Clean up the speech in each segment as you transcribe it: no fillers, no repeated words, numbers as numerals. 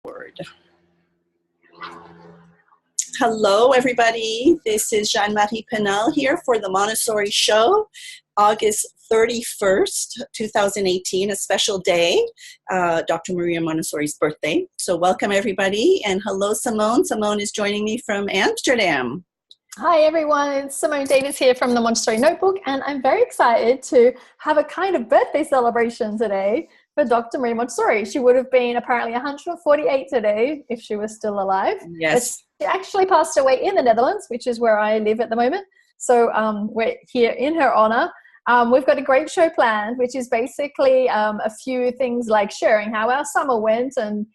Word. Hello, everybody. This is Jeanne-Marie Penel here for the Montessori Show, August 31st, 2018, a special day, Dr. Maria Montessori's birthday. So welcome, everybody. And hello, Simone. Simone is joining me from Amsterdam. Hi, everyone. It's Simone Davis here from the Montessori Notebook, and I'm very excited to have a kind of birthday celebration today for Dr. Maria Montessori. She would have been apparently 148 today if she was still alive. Yes. But she actually passed away in the Netherlands, which is where I live at the moment. So we're here in her honor. We've got a great show planned, which is basically a few things like sharing how our summer went and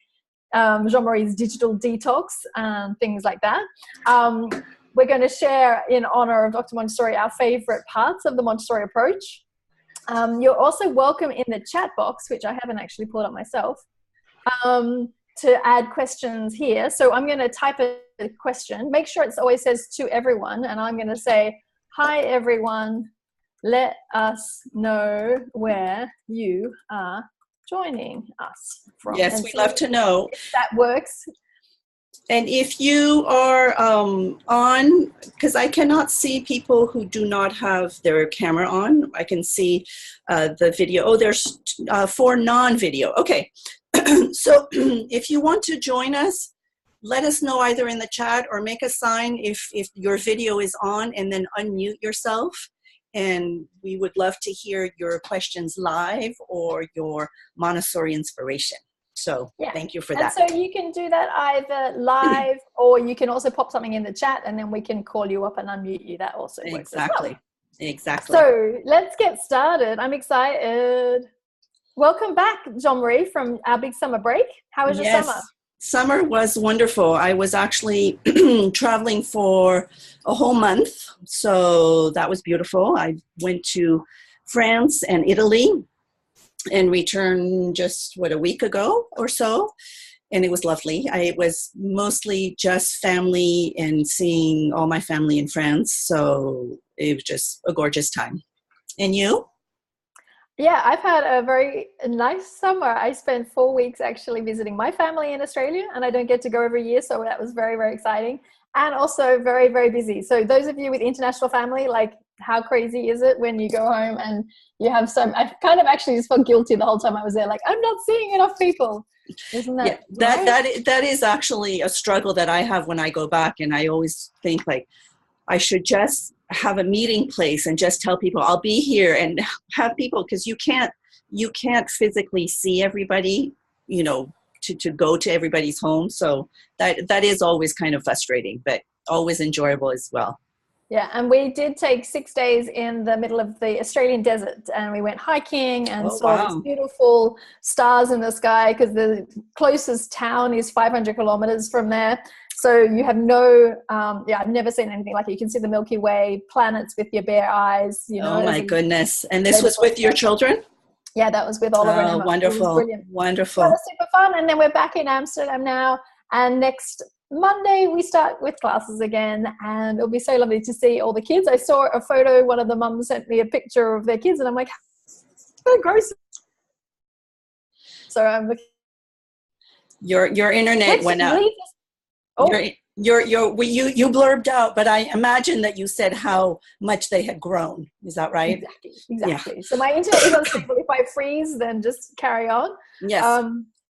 Jean-Marie's digital detox and things like that. We're going to share in honor of Dr. Montessori our favorite parts of the Montessori approach. You're also welcome in the chat box, which I haven't actually pulled up myself, to add questions here. So I'm going to type a question. Make sure it always says to everyone. And I'm going to say, hi, everyone. Let us know where you are joining us from. Yes, we'd love to know. If that works. And if you are on, because I cannot see people who do not have their camera on. I can see the video. Oh, there's 4 non-video. Okay. So if you want to join us, let us know either in the chat or make a sign if your video is on, and then unmute yourself. And we would love to hear your questions live or your Montessori inspiration. So yeah. Thank you for that. And so you can do that either live or you can also pop something in the chat and then we can call you up and unmute you. That also works. Exactly. As well. Exactly. So let's get started. I'm excited. Welcome back, Jean-Marie, from our big summer break. How was your summer? Summer was wonderful. I was actually traveling for a whole month. So that was beautiful. I went to France and Italy and returned just, a week ago or so. And it was lovely. It was mostly just family and seeing all my family in France. So it was just a gorgeous time. And you? Yeah, I've had a very nice summer. I spent 4 weeks actually visiting my family in Australia, and I don't get to go every year. So that was very, very exciting. And also very, very busy. So those of you with international family, like, how crazy is it when you go home and you have I kind of actually just felt guilty the whole time I was there. Like, I'm not seeing enough people. Isn't that right? that is actually a struggle that I have when I go back. And I always think, like, I should just have a meeting place and just tell people I'll be here and have people, because you can't physically see everybody, to go to everybody's home. So that is always kind of frustrating, but always enjoyable as well. Yeah, and we did take 6 days in the middle of the Australian desert, and we went hiking and saw these beautiful stars in the sky, because the closest town is 500 kilometers from there. So you have I've never seen anything like it. You can see the Milky Way, planets with your bare eyes. Oh my goodness. And this was with your children? Yeah, that was with Oliver and Emma. Wonderful. Brilliant. Wonderful. That was super fun. And then we're back in Amsterdam now. And next Monday we start with classes again, and it'll be so lovely to see all the kids. I saw a photo, one of the mums sent me a picture of their kids, and I'm like, so gross. So I'm looking. Your internet went out. You blurbed out, but I imagine that you said how much they had grown. Is that right? Exactly. Yeah. So my internet is unstable. If I freeze, then just carry on. Yes.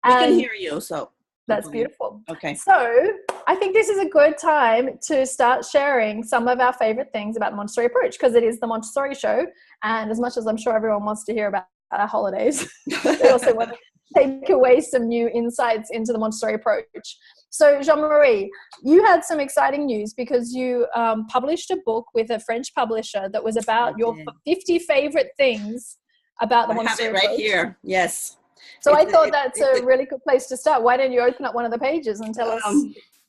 We can hear you, so. That's beautiful. Okay. So I think this is a good time to start sharing some of our favorite things about the Montessori approach, because it is the Montessori show. And as much as I'm sure everyone wants to hear about our holidays, they also want to take away some new insights into the Montessori approach. So Jean-Marie, you had some exciting news because you published a book with a French publisher that was about your 50 favorite things about the Montessori approach. I have it right here. Yes. So I thought that's a really good place to start. Why don't you open up one of the pages and tell us?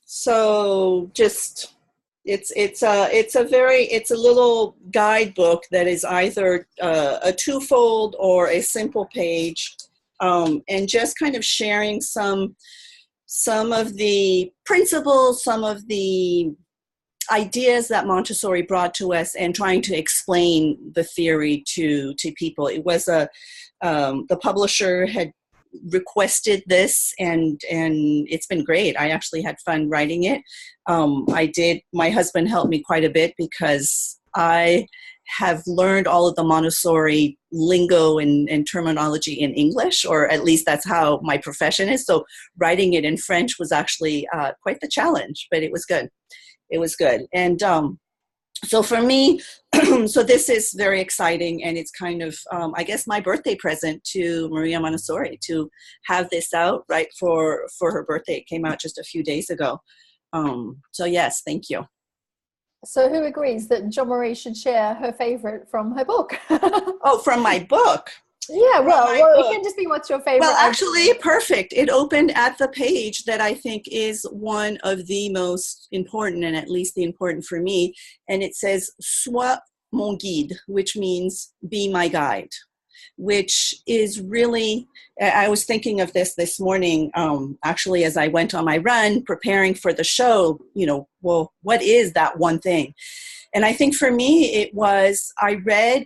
So just it's a little guidebook that is either a twofold or a simple page, and just kind of sharing some of the principles, some of the ideas that Montessori brought to us, and trying to explain the theory to people. It was the publisher had requested this, and it's been great. I actually had fun writing it. My husband helped me quite a bit because I have learned all of the Montessori lingo and terminology in English, or at least that's how my profession is. So writing it in French was actually quite the challenge, but it was good. It was good. And so for me, so this is very exciting, and it's kind of, I guess, my birthday present to Maria Montessori, to have this out right for her birthday. It came out just a few days ago. So yes, thank you. So who agrees that Jo Marie should share her favorite from her book? Oh, from my book. Yeah, well, it can just be what's your favorite. Well, actually, perfect. It opened at the page that I think is one of the most important, and at least the important for me. And it says, Sois mon guide, which means be my guide, which is really, I was thinking of this morning, actually, as I went on my run, preparing for the show, well, what is that one thing? And I think for me, it was, I read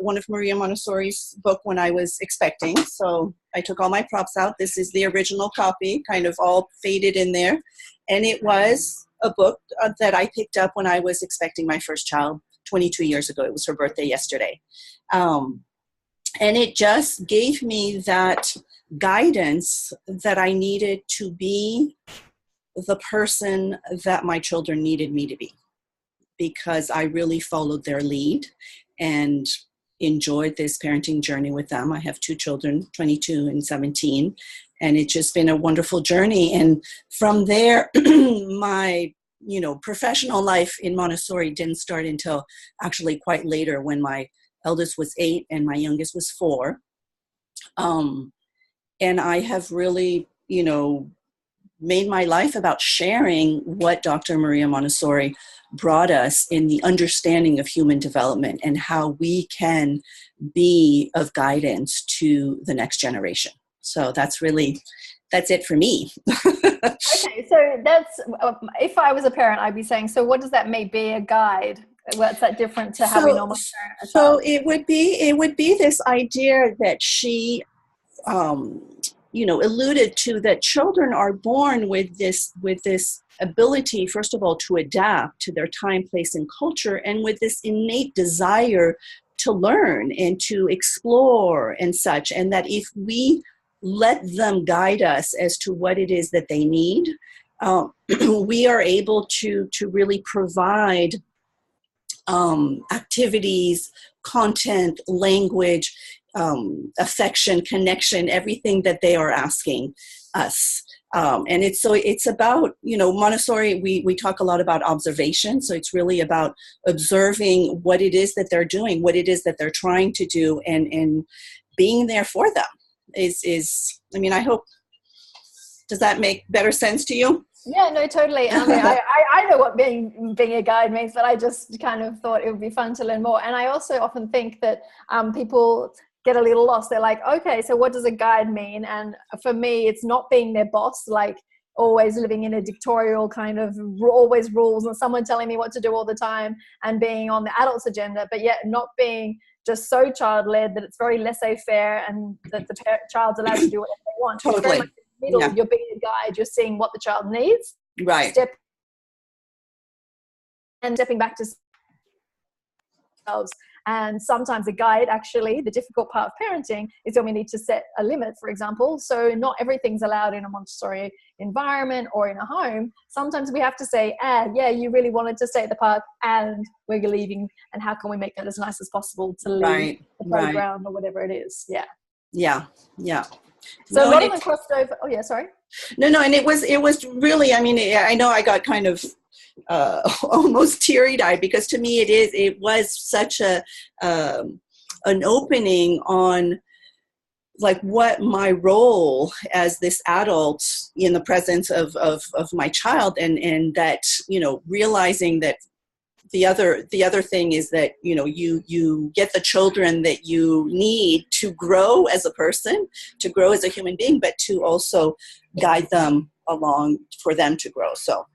one of Maria Montessori's book when I was expecting. So I took all my props out. This is the original copy, kind of all faded in there. And it was a book that I picked up when I was expecting my first child 22 years ago. It was her birthday yesterday. And it just gave me that guidance that I needed to be the person that my children needed me to be, because I really followed their lead and enjoyed this parenting journey with them. I have two children, 22 and 17, and it's just been a wonderful journey. And from there, my professional life in Montessori didn't start until actually quite later, when my eldest was 8 and my youngest was 4. And I have really, made my life about sharing what Dr. Maria Montessori brought us in the understanding of human development and how we can be of guidance to the next generation. So that's it for me. Okay, so that's, if I was a parent, I'd be saying, so what does that mean, be a guide? What's that different to how we normally parent a child? So it would be this idea that she alluded to, that children are born with this ability, first of all, to adapt to their time, place, and culture, and with this innate desire to learn and to explore and such. And that if we let them guide us as to what it is that they need, we are able to really provide activities, content, language, affection, connection, everything that they are asking us. And it's about, Montessori, we talk a lot about observation. So it's really about observing what it is that they're doing, what it is that they're trying to do, and being there for them I hope, does that make better sense to you? Yeah, no, totally. I mean, I know what being a guide means, but I just kind of thought it would be fun to learn more. And I also often think that people get a little lost. They're like, okay, so what does a guide mean? And for me, it's not being their boss, like always living in a dictatorial kind of always rules and someone telling me what to do all the time, and being on the adult's agenda, but yet not being just so child-led that it's very laissez-faire and that the child's allowed to do whatever they want. Totally. It's very much in the middle. Yeah. You're being a guide. You're seeing what the child needs. Right. Stepping back to themselves. And sometimes a guide, actually, the difficult part of parenting is when we need to set a limit, for example. So not everything's allowed in a Montessori environment or in a home. Sometimes we have to say, yeah, you really wanted to stay at the park and we're leaving. And how can we make that as nice as possible to leave the playground or whatever it is? Yeah. Yeah. Yeah. So a lot of them crossed over. Oh, yeah, sorry. No. And it was really, I know I got kind of almost teary-eyed, because to me it was such an opening on like what my role as this adult in the presence of my child, and that, realizing that the other thing is that, you get the children that you need to grow as a person, to grow as a human being, but to also guide them along for them to grow. So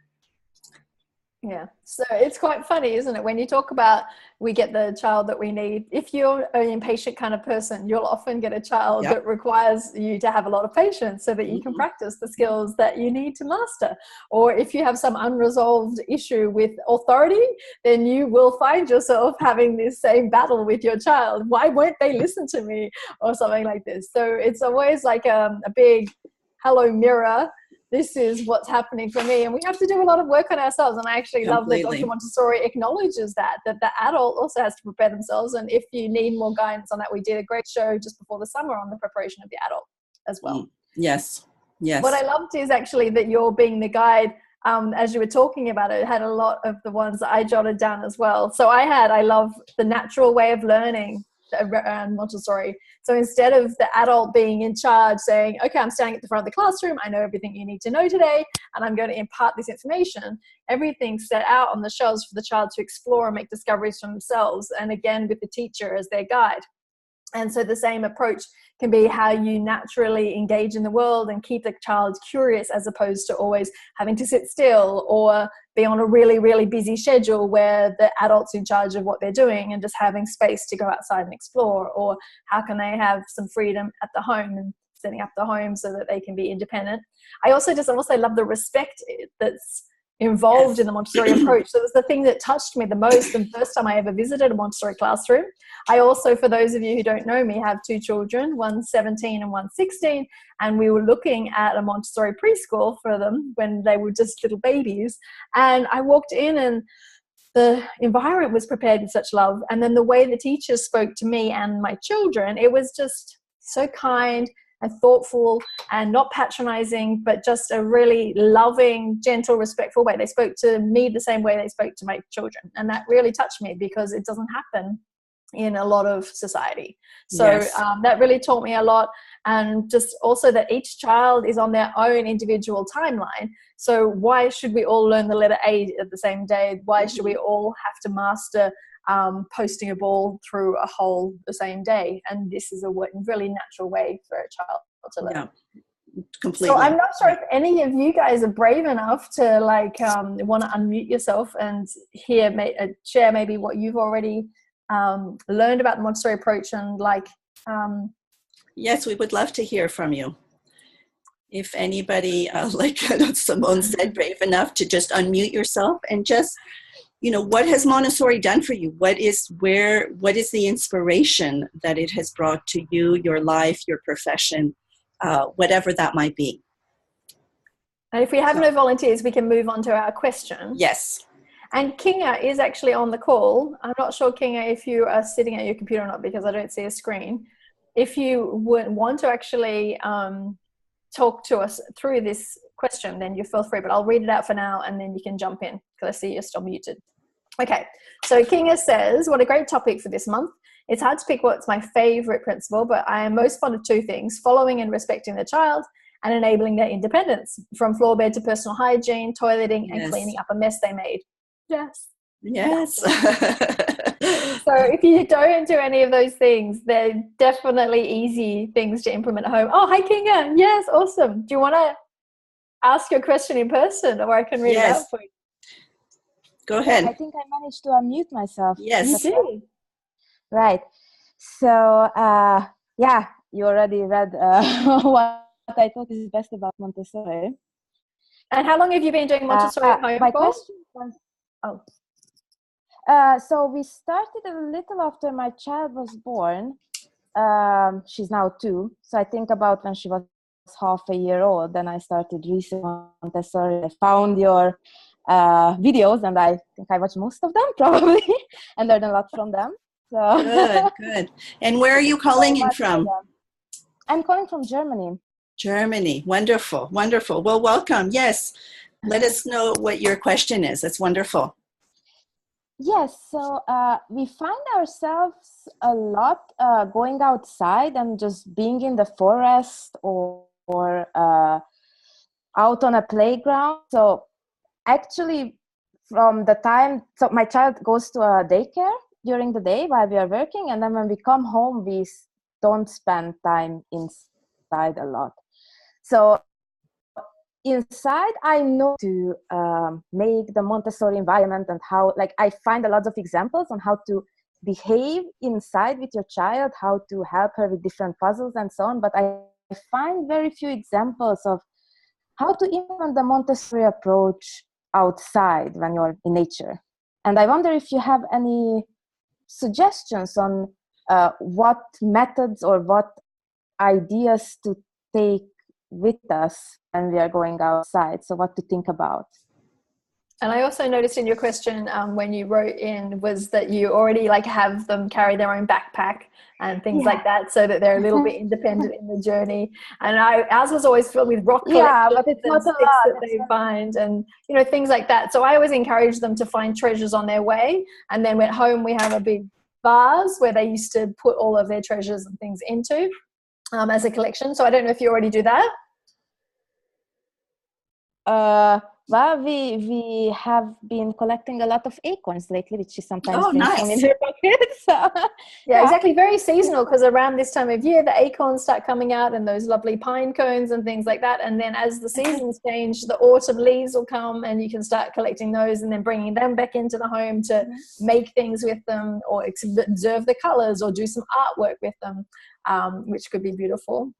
Yeah, so it's quite funny, isn't it? When you talk about we get the child that we need, if you're an impatient kind of person, you'll often get a child Yep. that requires you to have a lot of patience so that you can practice the skills that you need to master. Or if you have some unresolved issue with authority, then you will find yourself having this same battle with your child. Why won't they listen to me? Or something like this. So it's always like a big hello mirror. This is what's happening for me, and we have to do a lot of work on ourselves. And I actually love that Dr. Montessori acknowledges that the adult also has to prepare themselves. And if you need more guidance on that, we did a great show just before the summer on the preparation of the adult as well. Yes. What I loved is actually that you're being the guide. As you were talking about it, had a lot of the ones that I jotted down as well. So I love the natural way of learning around Montessori. So instead of the adult being in charge saying, okay, I'm standing at the front of the classroom, I know everything you need to know today, and I'm going to impart this information, everything's set out on the shelves for the child to explore and make discoveries for themselves, and again with the teacher as their guide. And so the same approach can be how you naturally engage in the world and keep the child curious, as opposed to always having to sit still or be on a really, really busy schedule where the adult's in charge of what they're doing and just having space to go outside and explore. Or how can they have some freedom at the home and setting up the home so that they can be independent. I also love the respect that's involved in the Montessori approach. So it was the thing that touched me the most the first time I ever visited a Montessori classroom. I also, for those of you who don't know me, have two children, one 17 and one 16, and we were looking at a Montessori preschool for them when they were just little babies. And I walked in and the environment was prepared with such love. And then the way the teachers spoke to me and my children, it was just so kind and thoughtful and not patronizing, but just a really loving, gentle, respectful way. They spoke to me the same way they spoke to my children. And that really touched me because it doesn't happen in a lot of society. So that really taught me a lot. And just also that each child is on their own individual timeline. So why should we all learn the letter A at the same day? Why should we all have to master posting a ball through a hole the same day? And this is a really natural way for a child to learn. Yeah, completely. So I'm not sure if any of you guys are brave enough to want to unmute yourself and share maybe what you've already learned about the Montessori approach and Yes, we would love to hear from you. If anybody, like Simone said, brave enough to just unmute yourself and just, what has Montessori done for you? What is the inspiration that it has brought to you, your life, your profession, whatever that might be? And if we have no volunteers, we can move on to our question. Yes. And Kinga is actually on the call. I'm not sure, Kinga, if you are sitting at your computer or not, because I don't see a screen. If you would want to actually talk to us through this question, then you feel free, but I'll read it out for now and then you can jump in because I see you're still muted. Okay, so Kinga says, what a great topic for this month. It's hard to pick what's my favorite principle, but I am most fond of two things: following and respecting the child and enabling their independence, from floor bed to personal hygiene, toileting, and cleaning up a mess they made. Yes. Yes. So if you don't do any of those things, they're definitely easy things to implement at home. Oh, hi, Kinga. Yes, awesome. Do you want to ask your question in person, or I can read it out for you? Go ahead. I think I managed to unmute myself. Yes. You did. Right. So, you already read what I thought is best about Montessori. And how long have you been doing Montessori at home? My question was... So we started a little after my child was born. She's now 2. So I think about when she was half a year old, then I started researching Montessori. I found your videos, and I think I watched most of them probably and learned a lot from them. So Good. And where are you calling in from? I'm calling from Germany. Germany. Wonderful. Well, welcome. Yes. Let us know what your question is. That's wonderful. Yes, so we find ourselves a lot going outside and just being in the forest or out on a playground. So actually from the time, so my child goes to a daycare during the day while we are working, and then when we come home, we don't spend time inside a lot. So inside I know to make the Montessori environment, and how, like, I find a lot of examples on how to behave inside with your child, how to help her with different puzzles and so on, but I find very few examples of how to implement the Montessori approach outside when you're in nature. And I wonder if you have any suggestions on what methods or what ideas to take with us when we are going outside. So what to think about. And I also noticed in your question when you wrote in was that you already like have them carry their own backpack and things like that, so that they're a little bit independent in the journey. And ours was always filled with rock collections but it's and not sticks a lot that they find, and you know, things like that. So I always encourage them to find treasures on their way. And then at home we have a big vase where they used to put all of their treasures and things into as a collection. So I don't know if you already do that. Well, we have been collecting a lot of acorns lately, which is sometimes nice. in her pocket. So, yeah, exactly. Very seasonal, because around this time of year, the acorns start coming out and those lovely pine cones and things like that. And then as the seasons change, the autumn leaves will come and you can start collecting those and then bringing them back into the home to make things with them, or observe the colors, or do some artwork with them. Which could be beautiful.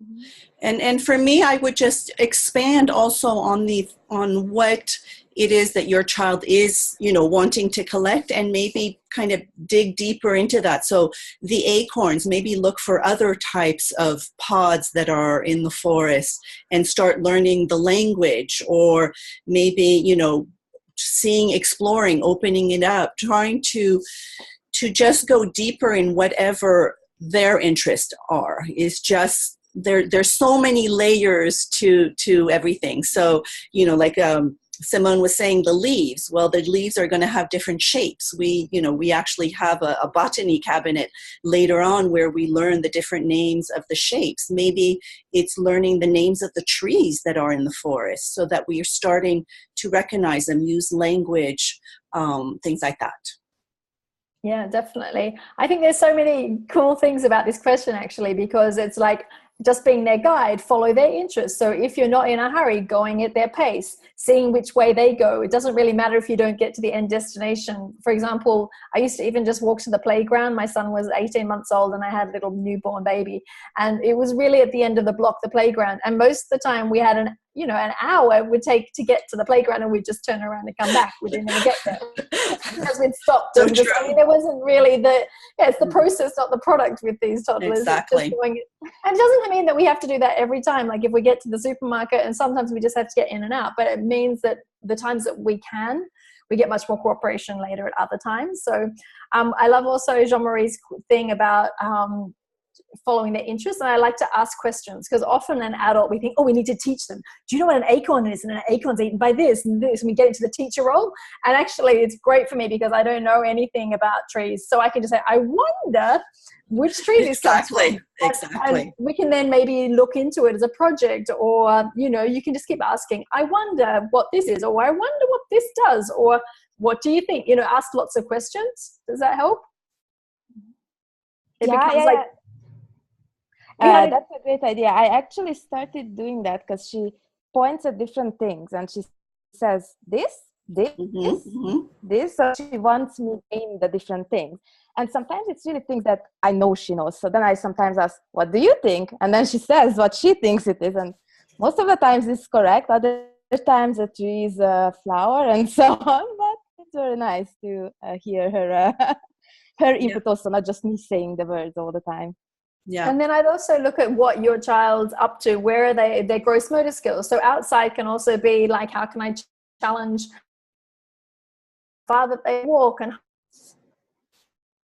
And for me, I would just expand also on what it is that your child is, wanting to collect, and maybe kind of dig deeper into that. So the acorns, maybe look for other types of pods that are in the forest and start learning the language, or maybe, exploring, opening it up, trying to just go deeper in whatever their interests are. Is just there's so many layers to everything. So like Simone was saying, the leaves, well, the leaves are going to have different shapes. We actually have a botany cabinet later on where we learn the different names of the shapes. Maybe it's learning the names of the trees that are in the forest, so that we are starting to recognize them, use language, things like that. Yeah, definitely. I think there's so many cool things about this question, actually, because it's like just being their guide, follow their interests. So if you're not in a hurry, going at their pace, seeing which way they go. It doesn't really matter if you don't get to the end destination. For example, I used to even just walk to the playground. My son was 18 months old and I had a little newborn baby. And it was really at the end of the block, the playground. And most of the time we had an hour it would take to get to the playground, and we'd just turn around and come back. We didn't even get there because we'd stopped. So there wasn't really it's the process, not the product with these toddlers. Exactly. And it doesn't mean that we have to do that every time. Like if we get to the supermarket, and sometimes we just have to get in and out, but it means that the times that we get much more cooperation later at other times. So I love also Jean-Marie's thing about following their interests. And I like to ask questions, because often an adult, we think, we need to teach them. Do you know what an acorn is? And an acorn's eaten by this and this. And we get into the teacher role. And actually it's great for me because I don't know anything about trees. So I can just say, I wonder which tree this comes from. Exactly. And we can then maybe look into it as a project, or, you can just keep asking, I wonder what this is, or I wonder what this does, or what do you think? Ask lots of questions. Does that help? It becomes like, that's a great idea. I actually started doing that because she points at different things and she says this. So she wants me to name the different things. And sometimes it's really things that I know she knows. So then I sometimes ask, what do you think? And then she says what she thinks it is. And most of the times it's correct. Other times a tree is a flower and so on. But it's very nice to hear her input also, not just me saying the words all the time. Yeah. And then I'd also look at what your child's up to. Where are their gross motor skills? So outside can also be like, how can I challenge that they walk, and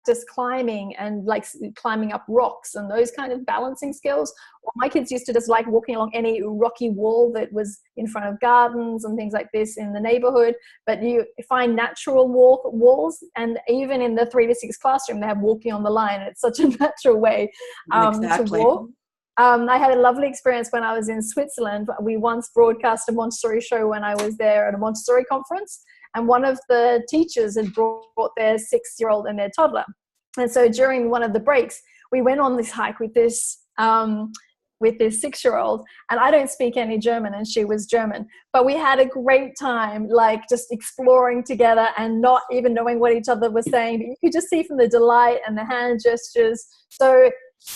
just climbing and like climbing up rocks and those kind of balancing skills. Or my kids used to just like walking along any rocky wall that was in front of gardens and things like this in the neighborhood. But you find natural walls, and even in the 3 to 6 classroom, they have walking on the line. It's such a natural way to walk. I had a lovely experience when I was in Switzerland. We once broadcast a Montessori show when I was there at a Montessori conference. And one of the teachers had brought their 6-year-old and their toddler. And so during one of the breaks, we went on this hike with this with this 6-year-old, and I don't speak any German and she was German, but we had a great time, like just exploring together and not even knowing what each other was saying, but you could just see from the delight and the hand gestures. So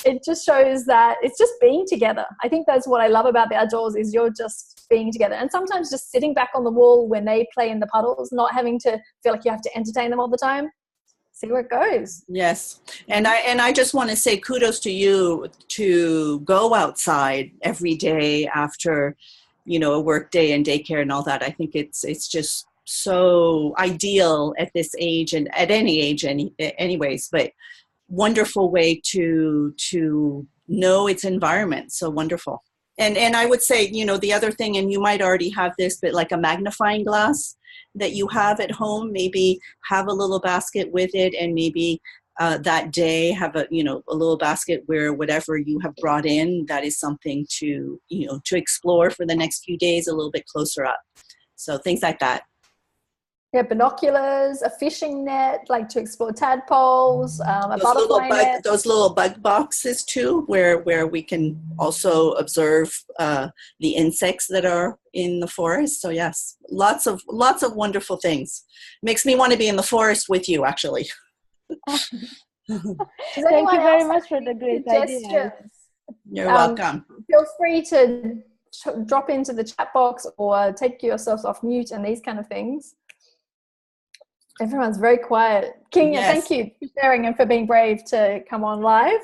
it just shows that it's just being together. I think that's what I love about the outdoors, is you're just being together, and sometimes just sitting back on the wall when they play in the puddles, not having to feel like you have to entertain them all the time. See where it goes. Yes. And I just want to say kudos to you to go outside every day after, a work day and daycare and all that. I think it's just so ideal at this age, and at any age anyways, but wonderful way to know its environment. So wonderful. And I would say, the other thing, and you might already have this, but like a magnifying glass that you have at home, maybe have a little basket with it, and maybe that day have a little basket where whatever you have brought in, that is something to explore for the next few days a little bit closer up. So things like that. Yeah, binoculars, a fishing net, like to explore tadpoles, a butterfly net. Those little bug boxes too, where we can also observe the insects that are in the forest. So yes, lots of wonderful things. Makes me want to be in the forest with you, actually. Thank you very much for the great idea. You're welcome. Feel free to drop into the chat box or take yourself off mute and these kind of things. Everyone's very quiet. King, yes. Thank you for sharing and for being brave to come on live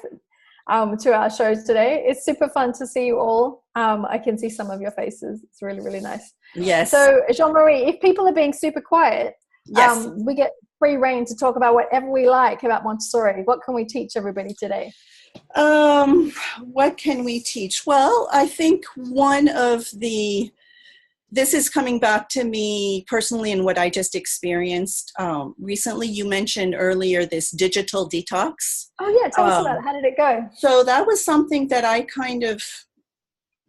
to our shows today. It's super fun to see you all. I can see some of your faces. It's really, really nice. Yes. So, Jean-Marie, if people are being super quiet, yes. We get free reign to talk about whatever we like about Montessori. What can we teach everybody today? What can we teach? Well, I think this is coming back to me personally and what I just experienced recently. You mentioned earlier this digital detox. Oh yeah, tell us about it. How did it go? So that was something that I kind of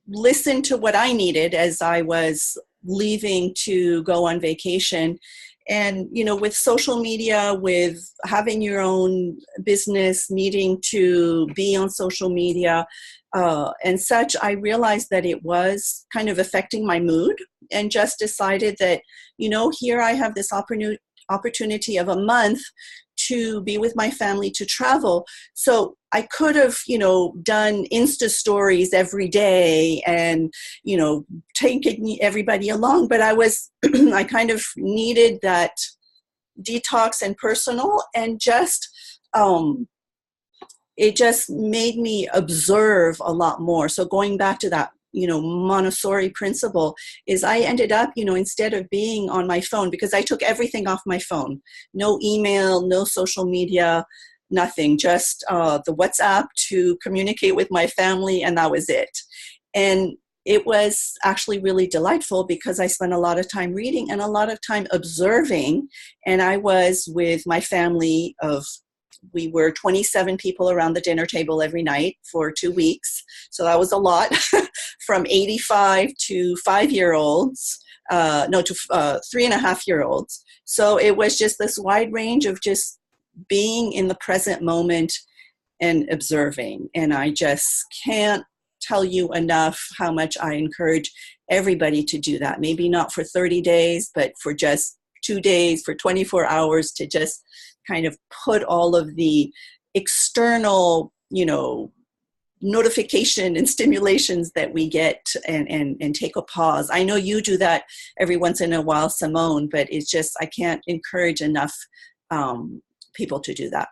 listened to what I needed as I was leaving to go on vacation. And, with social media, with having your own business, needing to be on social media and such, I realized that it was kind of affecting my mood, and just decided that, here I have this opportunity of a month to be with my family, to travel. So I could have, done Insta stories every day and, taken everybody along, but I kind of needed that detox and personal, and just, it just made me observe a lot more. So going back to that, Montessori principle, is I ended up, instead of being on my phone, because I took everything off my phone, no email, no social media, nothing, just the WhatsApp to communicate with my family, and that was it. And it was actually really delightful because I spent a lot of time reading and a lot of time observing, and I was with my family we were 27 people around the dinner table every night for 2 weeks. So that was a lot, from 85 to 5-year-olds, to 3.5-year-olds. So it was just this wide range of just being in the present moment and observing. And I just can't tell you enough how much I encourage everybody to do that. Maybe not for 30 days, but for just 2 days, for 24 hours, to just kind of put all of the external, notification and stimulations that we get and take a pause. I know you do that every once in a while, Simone, but it's just, I can't encourage enough people to do that.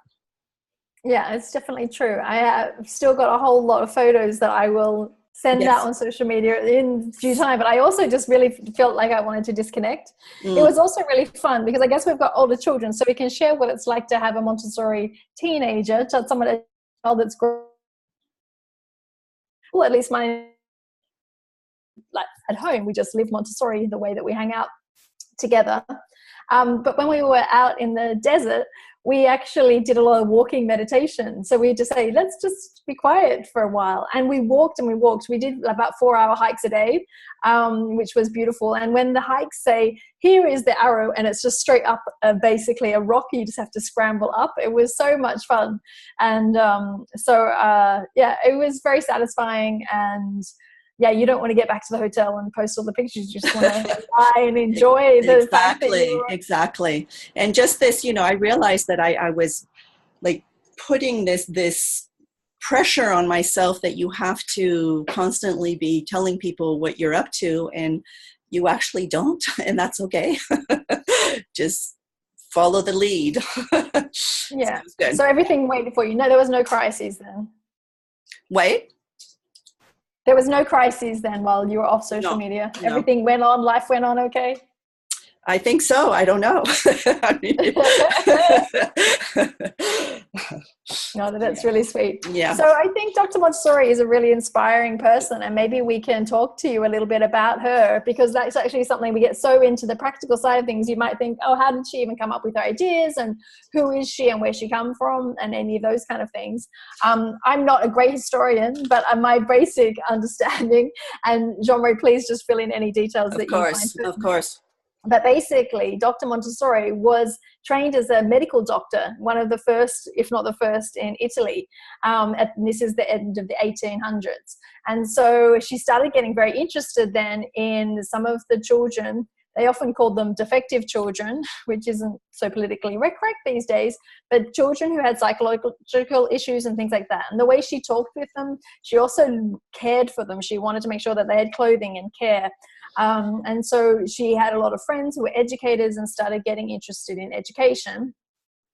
Yeah, it's definitely true. I have still got a whole lot of photos that I will send out on social media in due time, but I also just really felt like I wanted to disconnect. It was also really fun because I guess we've got older children, so we can share what it's like to have a Montessori teenager, someone that's grown. Well, at least mine, like at home, we just live Montessori the way that we hang out together. But when we were out in the desert, we actually did a lot of walking meditation. So we just say, let's just be quiet for a while. And we walked and we walked. We did about 4-hour hikes a day, which was beautiful. And when the hikes say, here is the arrow, and it's just straight up, basically a rock, you just have to scramble up. It was so much fun. And yeah, it was very satisfying. And yeah, you don't want to get back to the hotel and post all the pictures. You just want to lie and enjoy the Exactly. And just this, I realized that I was like putting this pressure on myself that you have to constantly be telling people what you're up to, and you actually don't, and that's okay. Just follow the lead. Yeah. So everything waited for you. No, there was no crises then. Wait. There was no crises then while you were off social media. No. Everything went on. Life went on okay? I think so. I don't know. No, that's really sweet. Yeah. So I think Dr. Montessori is a really inspiring person, and maybe we can talk to you a little bit about her, because that's actually something we get so into the practical side of things. You might think, oh, how did she even come up with her ideas, and who is she and where she come from, and any of those kind of things. I'm not a great historian, but my basic understanding, and Jean-Marie, please just fill in any details that you find. Of course. But basically, Dr. Montessori was trained as a medical doctor, one of the first, if not the first, in Italy. This is the end of the 1800s. And so she started getting very interested then in some of the children. They often called them defective children, which isn't so politically correct these days, but children who had psychological issues and things like that. And the way she talked with them, she also cared for them. She wanted to make sure that they had clothing and care. And so she had a lot of friends who were educators and started getting interested in education.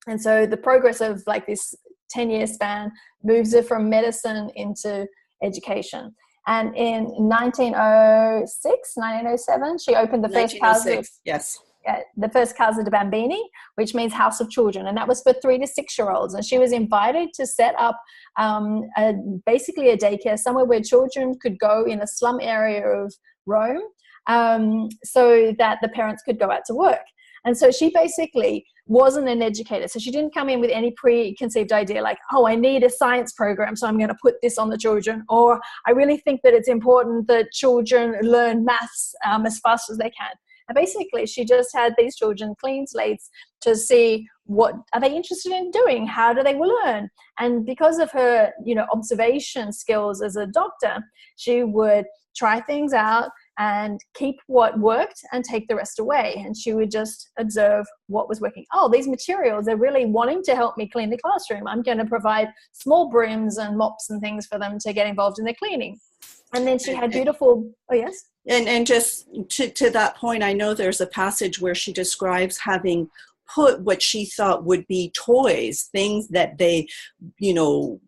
And so the progress of like this 10-year span moves her from medicine into education. And in 1907, she opened the first Casa. Yes. The first Casa de Bambini, which means House of Children, and that was for 3 to 6-year-olds. And she was invited to set up basically a daycare somewhere where children could go in a slum area of Rome, so that the parents could go out to work. And so she basically wasn't an educator. So she didn't come in with any preconceived idea like, oh, I need a science program, so I'm going to put this on the children. Or I really think that it's important that children learn maths as fast as they can. And basically, she just had these children clean slates to see what are they interested in doing, how do they learn. And because of her, observation skills as a doctor, she would try things out and keep what worked and take the rest away. And she would just observe what was working. Oh, these materials are really wanting to help me clean the classroom. I'm going to provide small brooms and mops and things for them to get involved in their cleaning. And then she had beautiful, oh yes? And just to that point, I know there's a passage where she describes having put what she thought would be toys, things that they,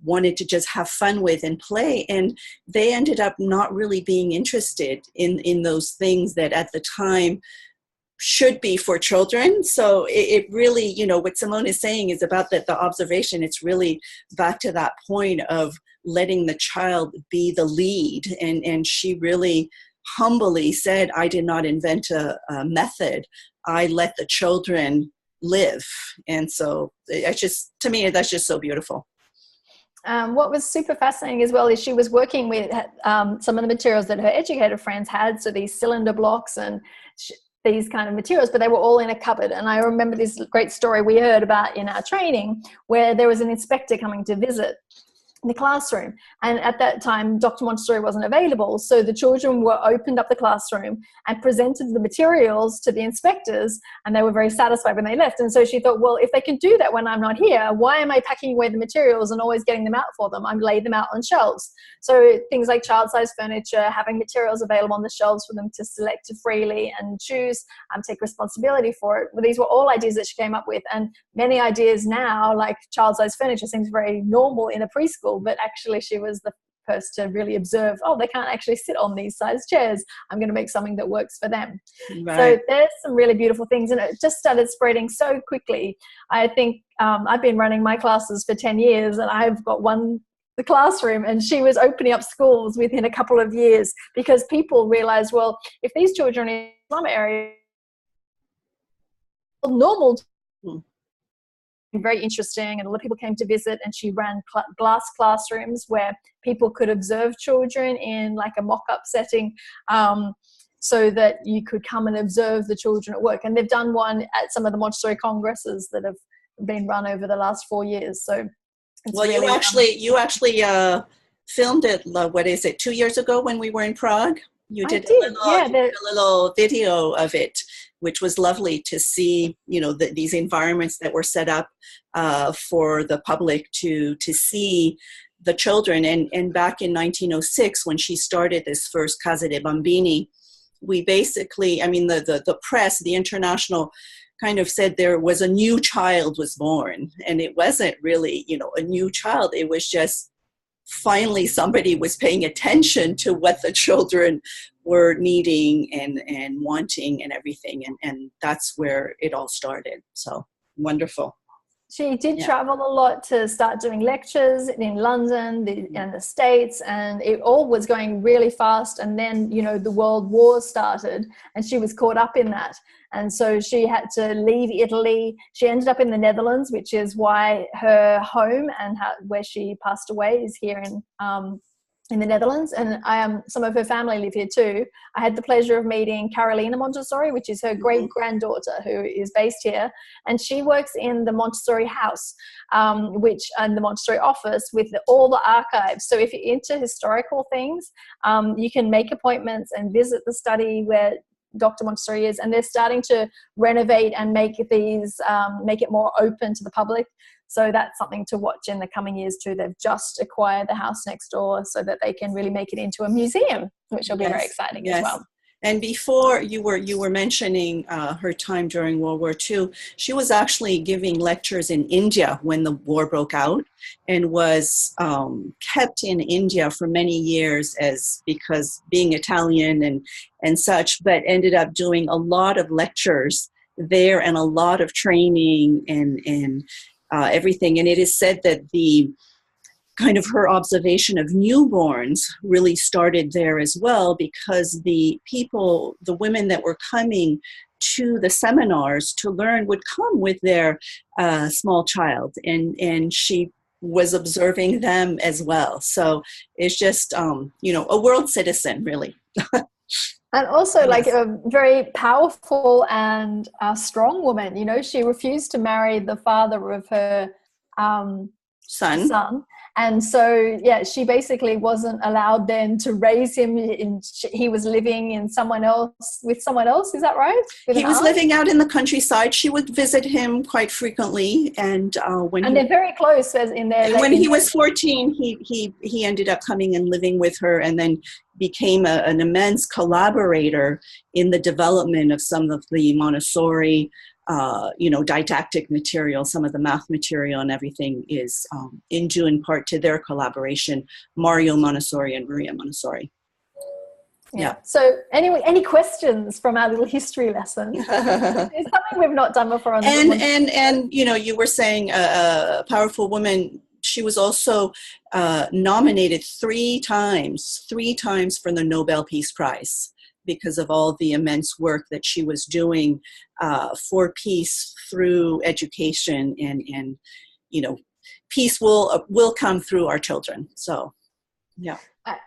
wanted to just have fun with and play. And they ended up not really being interested in those things that at the time should be for children. So it really, what Simone is saying is about the observation. It's really back to that point of letting the child be the lead. And she really humbly said, I did not invent a method. I let the children live. And so it's just, to me, that's just so beautiful. What was super fascinating as well is she was working with some of the materials that her educator friends had. So these cylinder blocks and these kind of materials, but they were all in a cupboard. And I remember this great story we heard about in our training where there was an inspector coming to visit the classroom, and at that time Dr. Montessori wasn't available, so the children were opened up the classroom and presented the materials to the inspectors, and they were very satisfied when they left. And so she thought, well, if they can do that when I'm not here, why am I packing away the materials and always getting them out for them? I'm lay them out on shelves. So things like child-sized furniture, having materials available on the shelves for them to select freely and choose, take responsibility for it. Well, these were all ideas that she came up with, and many ideas now, like child-sized furniture, seems very normal in a preschool, but actually she was the first to really observe, oh, they can't actually sit on these size chairs. I'm going to make something that works for them. Right. So there's some really beautiful things, and it just started spreading so quickly. I think I've been running my classes for 10 years, and I've got the classroom, and she was opening up schools within a couple of years because people realized, well, if these children in slum area normal very interesting, and a lot of people came to visit, and she ran glass classrooms where people could observe children in like a mock-up setting, so that you could come and observe the children at work. And they've done one at some of the Montessori congresses that have been run over the last 4 years. So it's well, really, you actually filmed it, what is it, 2 years ago when we were in Prague? You did a little video of it, which was lovely to see, these environments that were set up for the public to see the children. And back in 1906, when she started this first Casa de Bambini, we basically, the press, the international, kind of said there was a new child was born. And it wasn't really, a new child. It was just finally somebody was paying attention to what the children were needing and wanting and everything. And that's where it all started. So wonderful. She did travel a lot to start doing lectures in London and the States, and it all was going really fast. And then, the World War started, and she was caught up in that. And so she had to leave Italy. She ended up in the Netherlands, which is why her home and where she passed away is here in the Netherlands. And some of her family live here too. I had the pleasure of meeting Carolina Montessori, which is her great-granddaughter, who is based here. And she works in the Montessori house, and the Montessori office with all the archives. So if you're into historical things, you can make appointments and visit the study where Dr. Montessori is. And they're starting to renovate and make it more open to the public. So that's something to watch in the coming years too. They've just acquired the house next door so that they can really make it into a museum, which will be very exciting as well. And before you were mentioning her time during World War II, she was actually giving lectures in India when the war broke out, and was kept in India for many years because being Italian and such, but ended up doing a lot of lectures there and a lot of training and everything. And it is said that the kind of her observation of newborns really started there as well, because the women that were coming to the seminars to learn would come with their small child, and she was observing them as well. So it's just, a world citizen, really. And also like a very powerful and strong woman. She refused to marry the father of her son. And so, she basically wasn't allowed then to raise him. He was living with someone else. Is that right? He was living out in the countryside. She would visit him quite frequently. And they're very close in there. When he was 14, he ended up coming and living with her, and then became an immense collaborator in the development of some of the Montessori didactic material. Some of the math material and everything is due in part to their collaboration, Mario Montessori and Maria Montessori. Yeah. So anyway, any questions from our little history lesson? It's something we've not done before. And you were saying a powerful woman. She was also nominated three times for the Nobel Peace Prize, because of all the immense work that she was doing for peace through education, and peace will come through our children. So, yeah.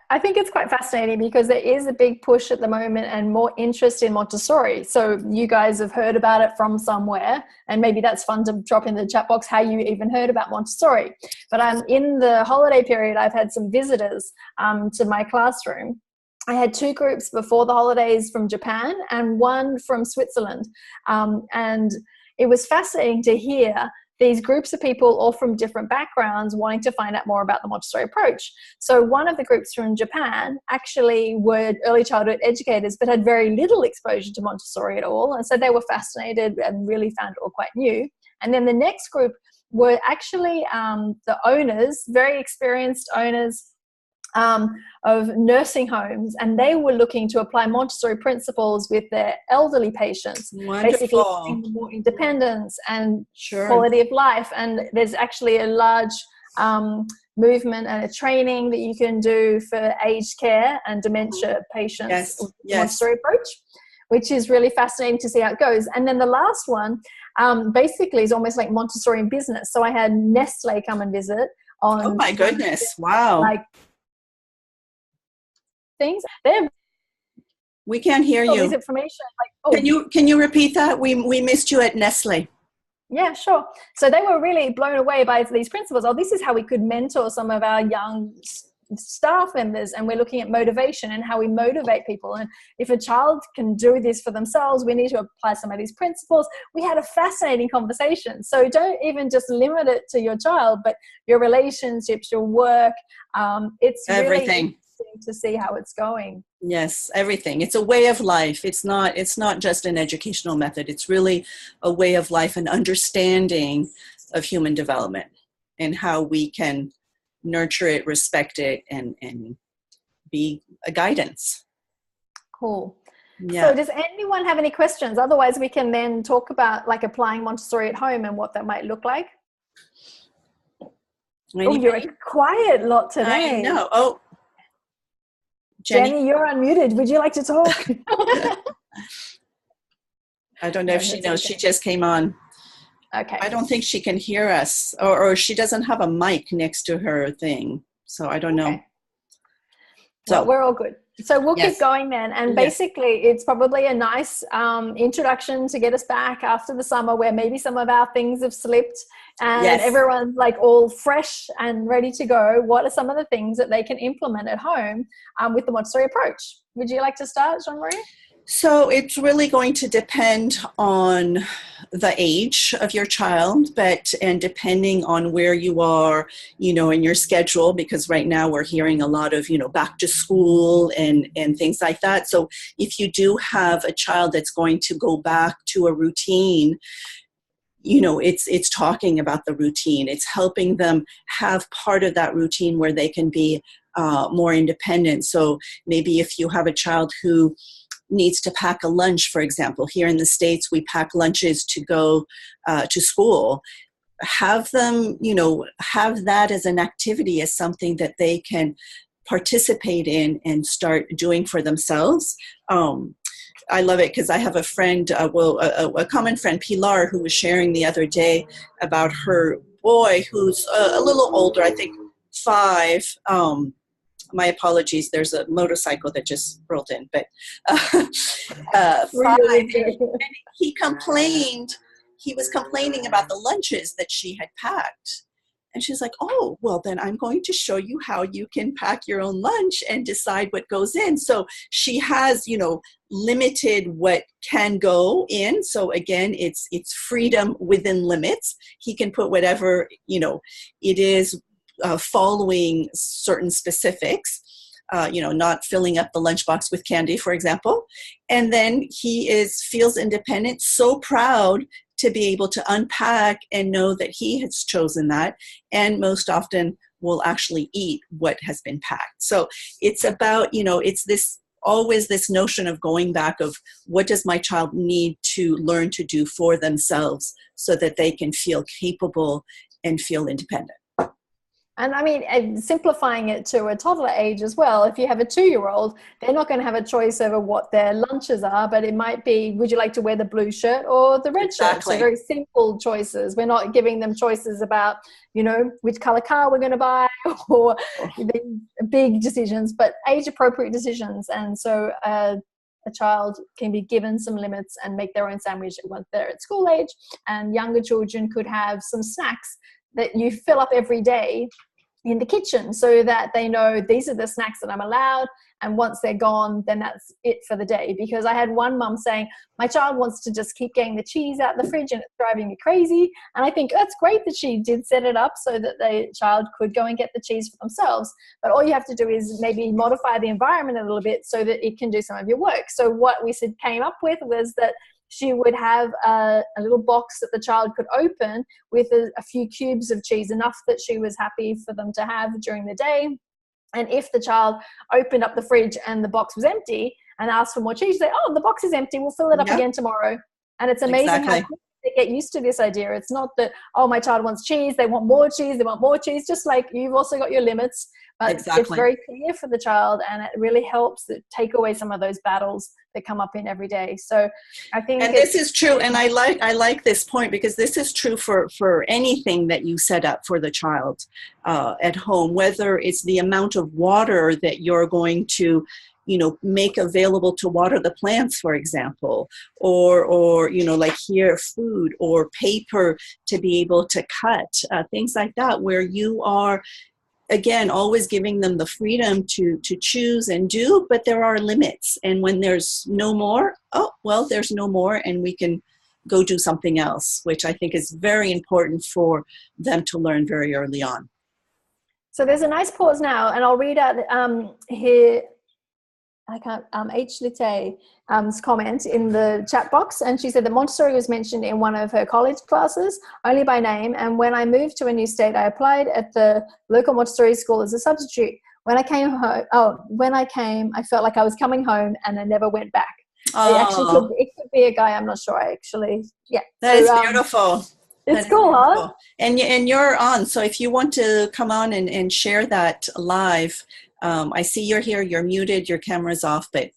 I think it's quite fascinating because there is a big push at the moment and more interest in Montessori. So you guys have heard about it from somewhere, and maybe that's fun to drop in the chat box how you even heard about Montessori. But in the holiday period, I've had some visitors to my classroom. I had two groups before the holidays from Japan and one from Switzerland. And it was fascinating to hear these groups of people all from different backgrounds wanting to find out more about the Montessori approach. So one of the groups from Japan actually were early childhood educators but had very little exposure to Montessori at all. And so they were fascinated and really found it all quite new. And then the next group were actually the owners, very experienced owners of nursing homes, and they were looking to apply Montessori principles with their elderly patients. Wonderful. Basically giving them more independence and quality of life. And there's actually a large movement and a training that you can do for aged care and dementia patients with the Montessori approach, which is really fascinating to see how it goes. And then the last one basically is almost like Montessori in business. So I had Nestle come and visit on. Oh my goodness! Wow. Like things. They're We can't hear all you. this information. Like, Can you repeat that? We missed you at Nestle. Yeah, sure. So they were really blown away by these principles. Oh, this is how we could mentor some of our young staff members, and we're looking at motivation and how we motivate people. And if a child can do this for themselves, we need to apply some of these principles. We had a fascinating conversation. So don't even just limit it to your child, but your relationships, your work. It's Everything. Really interesting to see how it's going. Yes, everything. It's a way of life. It's not just an educational method. It's really a way of life, an understanding of human development and how we can nurture it, respect it, and be a guidance. Cool. Yeah. So does anyone have any questions? Otherwise, we can then talk about like applying Montessori at home and what that might look like. Anybody? Oh, you're a quiet lot today. I know. Oh, Jenny, you're unmuted. Would you like to talk? I don't know if she knows. Okay. She just came on. Okay. I don't think she can hear us, or she doesn't have a mic next to her thing. So I don't know. So well, we're all good. So we'll keep going then. And basically, it's probably a nice introduction to get us back after the summer where maybe some of our things have slipped and everyone's like all fresh and ready to go. What are some of the things that they can implement at home with the Montessori approach? Would you like to start, Jean-Marie? So it's really going to depend on the age of your child, and depending on where you are, in your schedule, because right now we're hearing a lot of, back to school and things like that. So if you do have a child that's going to go back to a routine, it's talking about the routine. It's helping them have part of that routine where they can be more independent. So maybe if you have a child who needs to pack a lunch, for example. Here in the States, we pack lunches to go to school. Have them, have that as an activity, as something that they can participate in and start doing for themselves. I love it because I have a friend, a common friend, Pilar, who was sharing the other day about her boy who's a little older, I think 5. My apologies, there's a motorcycle that just rolled in, but 5, and he was complaining about the lunches that she had packed. And she's like, oh, well, then I'm going to show you how you can pack your own lunch and decide what goes in. So she has, limited what can go in. So again, it's freedom within limits. He can put whatever, it is, following certain specifics, not filling up the lunchbox with candy, for example. And then he feels independent, so proud to be able to unpack and know that he has chosen that, and most often will actually eat what has been packed. So it's about, it's always this notion of going back of what does my child need to learn to do for themselves so that they can feel capable and feel independent. And I mean, simplifying it to a toddler age as well. If you have a 2-year-old, they're not going to have a choice over what their lunches are, but it might be, would you like to wear the blue shirt or the red shirt? So very simple choices. We're not giving them choices about, which color car we're going to buy or big decisions, but age-appropriate decisions. And so a child can be given some limits and make their own sandwich once they're at school age. And younger children could have some snacks that you fill up every day in the kitchen so that they know these are the snacks that I'm allowed. And once they're gone, then that's it for the day. Because I had one mum saying, my child wants to just keep getting the cheese out of the fridge and it's driving me crazy. And I think that's great that she did set it up so that the child could go and get the cheese for themselves. But all you have to do is maybe modify the environment a little bit so that it can do some of your work. So what we came up with was that she would have a little box that the child could open with a few cubes of cheese, enough that she was happy for them to have during the day. And if the child opened up the fridge and the box was empty and asked for more cheese, she'd say, oh, the box is empty, we'll fill it up again tomorrow. And it's amazing how quickly they get used to this idea. It's not that, oh, my child wants cheese, they want more cheese, they want more cheese. Just like you've also got your limits, but Exactly. it's very clear for the child, and it really helps to take away some of those battles that come up in every day. So I think, and this is true, and I like this point, because this is true for anything that you set up for the child at home, whether it's the amount of water that you're going to make available to water the plants, for example, or like here, food or paper to be able to cut, things like that, where you are, again, always giving them the freedom to choose and do, but there are limits. And when there's no more, oh, well, there's no more, and we can go do something else, which I think is very important for them to learn very early on. So there's a nice pause now, and I'll read out here. I can't, H. Lite's comment in the chat box. And she said that Montessori was mentioned in one of her college classes, only by name. And when I moved to a new state, I applied at the local Montessori school as a substitute. When I came home, I felt like I was coming home, and I never went back. It could be a guy. I'm not sure. Yeah. That is beautiful. It's cool, huh? And you're on. So if you want to come on and share that live, I see you're here, you're muted, your camera's off, but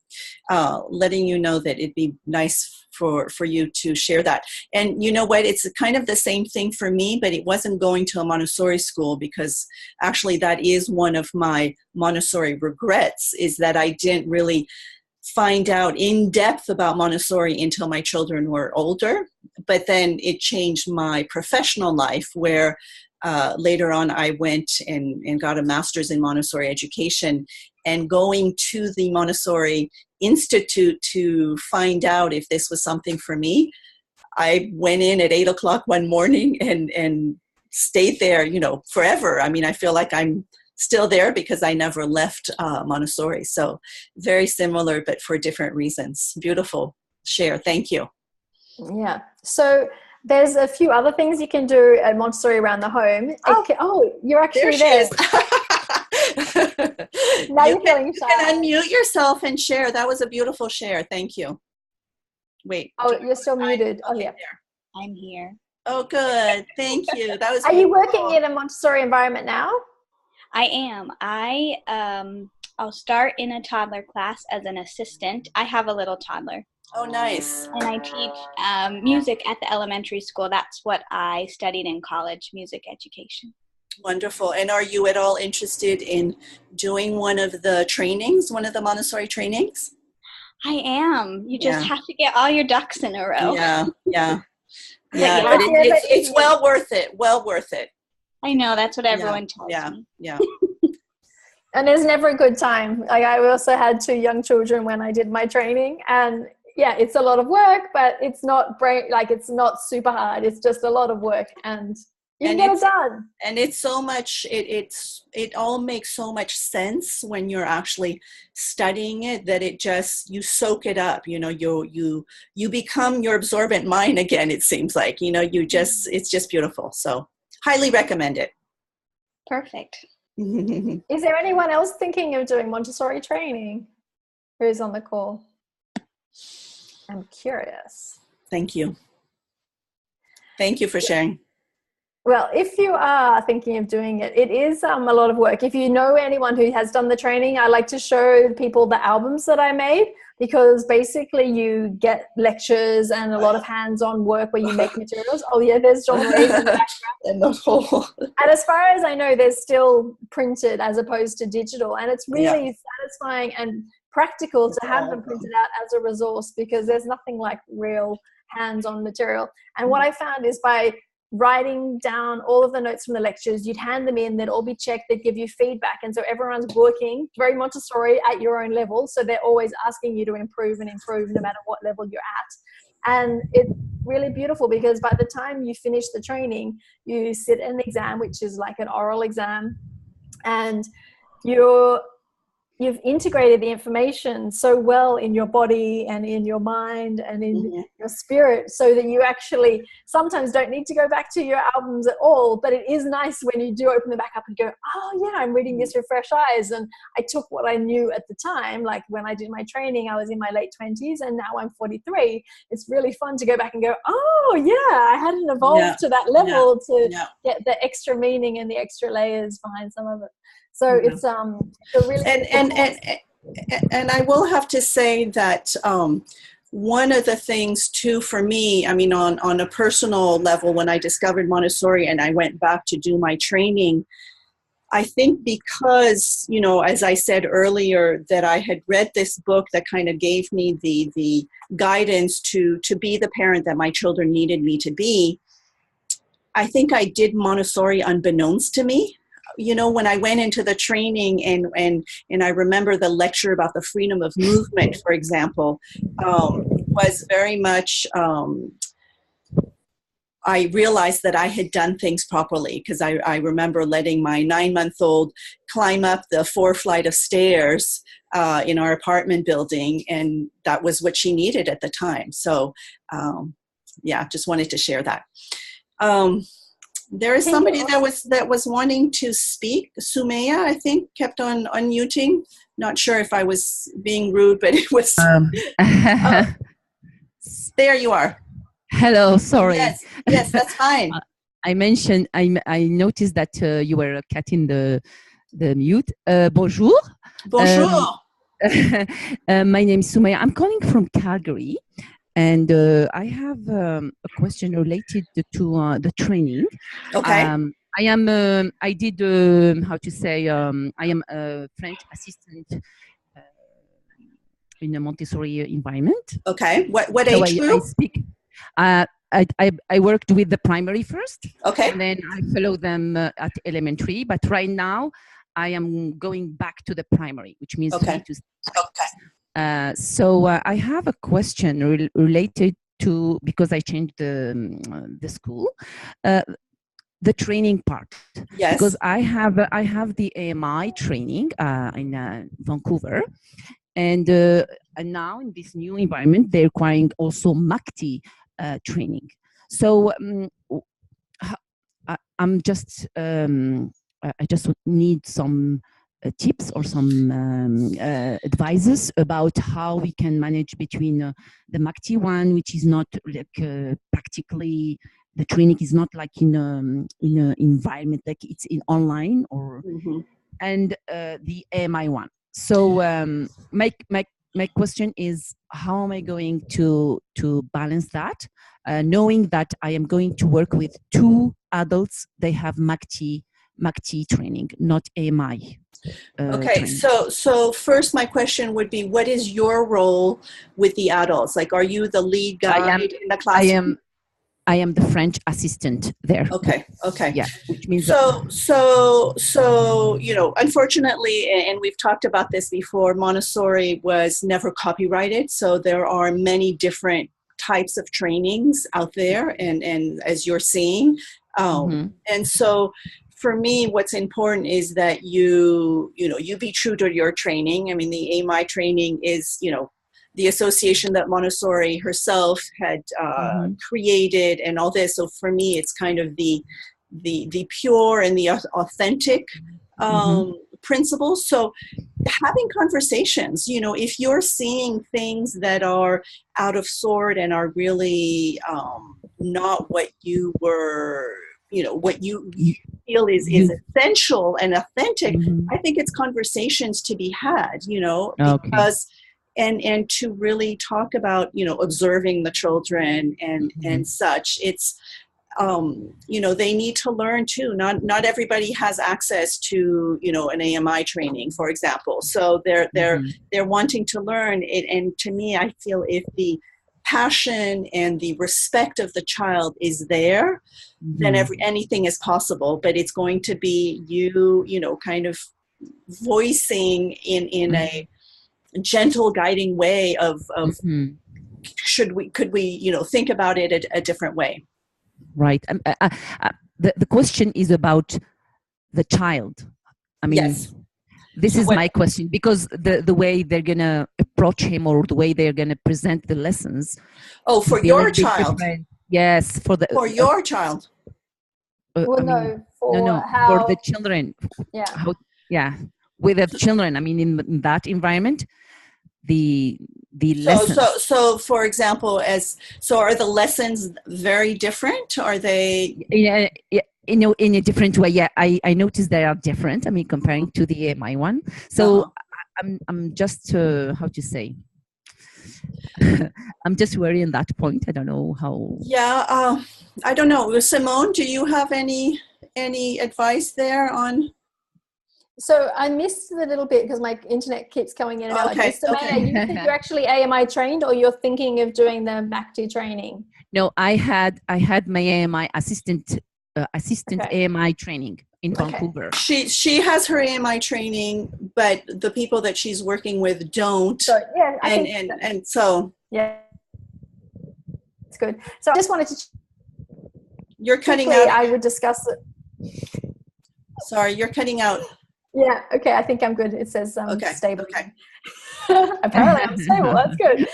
letting you know that it'd be nice for you to share that. And you know what, it's kind of the same thing for me, but it wasn't going to a Montessori school, because actually that is one of my Montessori regrets, is that I didn't really find out in depth about Montessori until my children were older. But then it changed my professional life, where later on I went and got a master's in Montessori education, and going to the Montessori Institute to find out if this was something for me. I went in at 8 o'clock one morning and stayed there, forever. I mean, I feel like I'm still there because I never left Montessori. So very similar, but for different reasons. Beautiful share. Thank you. Yeah. So there's a few other things you can do at Montessori around the home. You're actually there. Now you're feeling shy. You can unmute yourself and share. That was a beautiful share. Thank you. Wait. Oh, you're still muted. Oh, yeah. I'm here. Oh, good. Thank you. That was. Are you working in a Montessori environment now? I am. I'll start in a toddler class as an assistant. I have a little toddler. Oh, nice. And I teach music at the elementary school. That's what I studied in college, music education. Wonderful. And are you at all interested in doing one of the trainings, one of the Montessori trainings? I am. You just have to get all your ducks in a row. Yeah. But it's well worth it. Well worth it. I know. That's what everyone tells me. Yeah. And there's never a good time. Like, I also had 2 young children when I did my training, and yeah, it's a lot of work, but it's not it's not super hard. It's just a lot of work, and you can get it done. And it's so much, it all makes so much sense when you're actually studying it, that you soak it up, you become your absorbent mind again, it seems like, it's just beautiful. So highly recommend it. Perfect. Is there anyone else thinking of doing Montessori training who's on the call? I'm curious. Thank you. Thank you for sharing. Well, if you are thinking of doing it, it is a lot of work. If you know anyone who has done the training, I like to show people the albums that I made, because basically you get lectures and a lot of hands-on work where you make materials. Oh yeah, there's John Ray's in the background. And as far as I know, they're still printed as opposed to digital. And it's really satisfying and practical to have them printed out as a resource, because there's nothing like real hands-on material. And what I found is by writing down all of the notes from the lectures, you'd hand them in, they'd all be checked, they'd give you feedback. And so everyone's working very Montessori at your own level. So they're always asking you to improve and improve no matter what level you're at. And it's really beautiful, because by the time you finish the training, you sit an exam, which is like an oral exam, and you're you've integrated the information so well in your body and in your mind and in your spirit, so that you actually sometimes don't need to go back to your albums at all. But it is nice when you do open them back up and go, oh yeah, I'm reading this with fresh eyes, and I took what I knew at the time. Like when I did my training, I was in my late 20s, and now I'm 43. It's really fun to go back and go, oh yeah, I hadn't evolved to that level to get the extra meaning and the extra layers behind some of it. So it's a really and I will have to say that one of the things too for me, I mean, on a personal level, when I discovered Montessori and I went back to do my training, I think because, you know, as I said earlier, that I had read this book that kind of gave me the guidance to be the parent that my children needed me to be. I think I did Montessori unbeknownst to me. You know, when I went into the training and I remember the lecture about the freedom of movement, for example, was very much, I realized that I had done things properly, because I remember letting my 9-month-old climb up the 4th flight of stairs in our apartment building, and that was what she needed at the time. So, yeah, just wanted to share that. There is somebody that was wanting to speak. Sumaya, I think, kept on unmuting. Not sure if I was being rude, but it was. There you are. Hello, sorry. Yes, that's fine. I noticed that you were cutting the mute. Bonjour. Bonjour. My name is Sumaya. I'm calling from Calgary. And I have a question related to the training. Okay. I am a French assistant in a Montessori environment. Okay. What age group? I worked with the primary first. Okay. And then I follow them at elementary. But right now I am going back to the primary, which means So I have a question related to, because I changed the school, the training part. Yes. Because I have the AMI training in Vancouver, and now in this new environment they're requiring also MACT training. So I'm just I just need some tips or some advices about how we can manage between the MACT one, which is not like practically, the training is not like in an environment, like it's in online, or and the AMI one. So my question is, how am I going to balance that, knowing that I am going to work with 2 adults, they have MACT training, not AMI. Okay, so first my question would be, what is your role with the adults? Like, are you the lead guide in the classroom? I am the French assistant there. Okay. Yeah, which means so you know, unfortunately, and we've talked about this before, Montessori was never copyrighted, so there are many different types of trainings out there, and as you're seeing, and so for me, what's important is that you be true to your training. I mean, the AMI training is, you know, the association that Montessori herself had created and all this. So for me, it's kind of the pure and the authentic principles. So having conversations, you know, if you're seeing things that are out of sort and are really not what you were, you know, what you feel is essential and authentic, I think it's conversations to be had, you know, because and to really talk about, you know, observing the children and such. It's you know, they need to learn too. Not everybody has access to, you know, an AMI training, for example. So they're wanting to learn it, and to me, I feel if the passion and the respect of the child is there, then anything is possible. But it's going to be you know, kind of voicing in a gentle, guiding way of could we, you know, think about it a different way. Right. The question is about the child. I mean, yes. this is my question, because the way they're gonna approach him or the way they're gonna present the lessons. Oh, for will be a your little bit child. different. Yes, For your child. Well, I mean, no, for how, for the children. yeah. How, yeah, with the children. I mean, in that environment, the lessons. So for example, are the lessons very different? Are they In a different way? Yeah, I noticed they are different. I mean, comparing to the AMI one. So I'm just how to say. I'm just worried on that point. I don't know how. Yeah, I don't know. Simone, do you have any advice there on? So I missed a little bit because my internet keeps coming in and out. Okay, So Maya, you think you're actually AMI trained, or you're thinking of doing the MACD training? No, I had my AMI assistant AMI training in Vancouver. She has her AMI training, but the people that she's working with don't. So yeah, and so yeah, it's good. So I just wanted to. You're cutting out. I would discuss it. Sorry, you're cutting out. Yeah. Okay. I think I'm good. It says stable. Okay. Apparently I'm stable. That's good.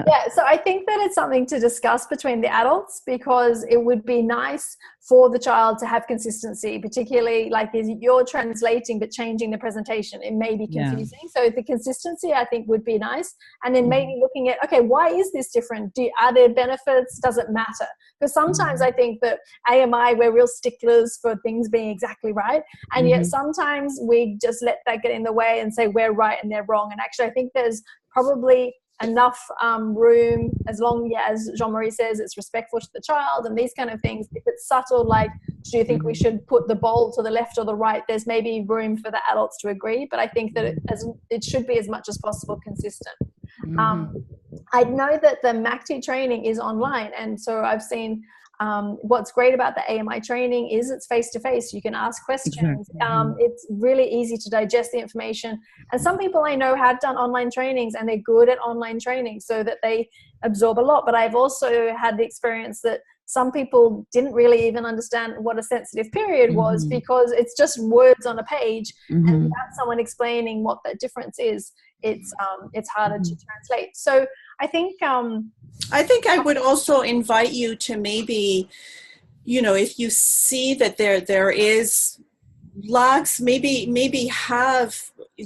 Yeah. So I think that it's something to discuss between the adults, because it would be nice for the child to have consistency, particularly like if you're translating but changing the presentation, it may be confusing. So the consistency, I think, would be nice. And then maybe looking at, okay, why is this different? Are there benefits? Does it matter? Because sometimes I think that AMI, we're real sticklers for things being exactly right. And yet sometimes we just let that get in the way and say we're right and they're wrong. And actually, I think there's probably enough room, as long as Jean-Marie says it's respectful to the child and these kind of things. If it's subtle, like, do you think we should put the bowl to the left or the right, there's maybe room for the adults to agree, but I think that it should be as much as possible consistent. I know that the MACD training is online, and so I've seen what's great about the AMI training is it's face-to-face. You can ask questions. It's really easy to digest the information. And some people I know have done online trainings and they're good at online training so that they absorb a lot. But I've also had the experience that some people didn't really even understand what a sensitive period was, because it's just words on a page, and without someone explaining what that difference is, it's harder to translate. So I think I would also invite you to maybe, if you see that there is lacks, maybe have,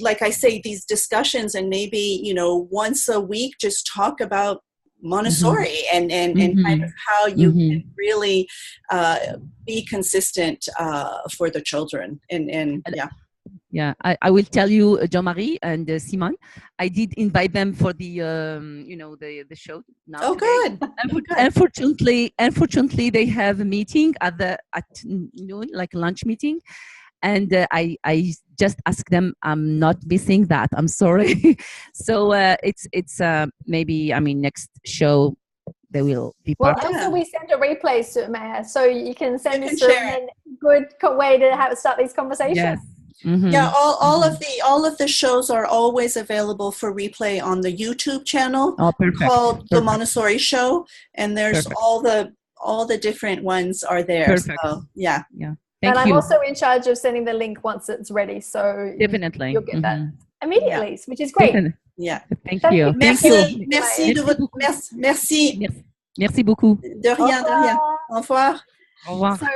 like I say, these discussions, and maybe, once a week just talk about Montessori and kind of how you can really be consistent for the children. And yeah. Yeah, I will tell you, Jean-Marie and Simone, I did invite them for the the show now. Oh, today. Good. Unfortunately, they have a meeting at noon, like a lunch meeting, and I just asked them. I'm not missing that. I'm sorry. So it's maybe, I mean, next show they will be part. Well, also we send a replay to Maya, so you can send this through, and good way to start these conversations. Yes. Yeah, all of the shows are always available for replay on the YouTube channel called The Montessori Show, and there's all the different ones are there. Perfect. So, yeah. Thank and you. I'm also in charge of sending the link once it's ready, so definitely you'll get that immediately, which is great. Yeah. Thank you. Merci beaucoup. De rien, de rien. Au revoir. So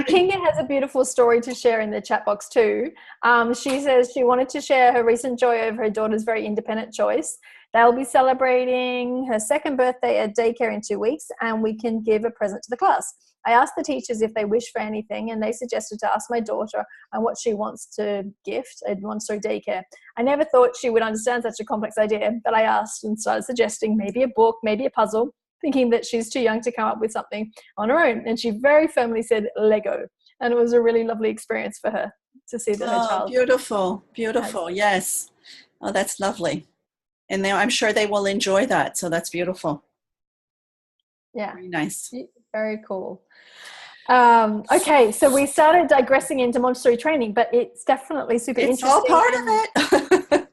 Kinga has a beautiful story to share in the chat box too. She says she wanted to share her recent joy over her daughter's very independent choice. They'll be celebrating her second birthday at daycare in 2 weeks, and we can give a present to the class. I asked the teachers if they wish for anything, and they suggested to ask my daughter on what she wants to gift at Montessori daycare. I never thought she would understand such a complex idea, but I asked and started suggesting maybe a book, maybe a puzzle, thinking that she's too young to come up with something on her own. And she very firmly said Lego. And it was a really lovely experience for her to see that her child. Beautiful. Yes. Oh, that's lovely. And I'm sure they will enjoy that. So that's beautiful. Yeah. Very nice. Very cool. Okay, so we started digressing into Montessori training, but it's definitely super interesting. It's all part of it.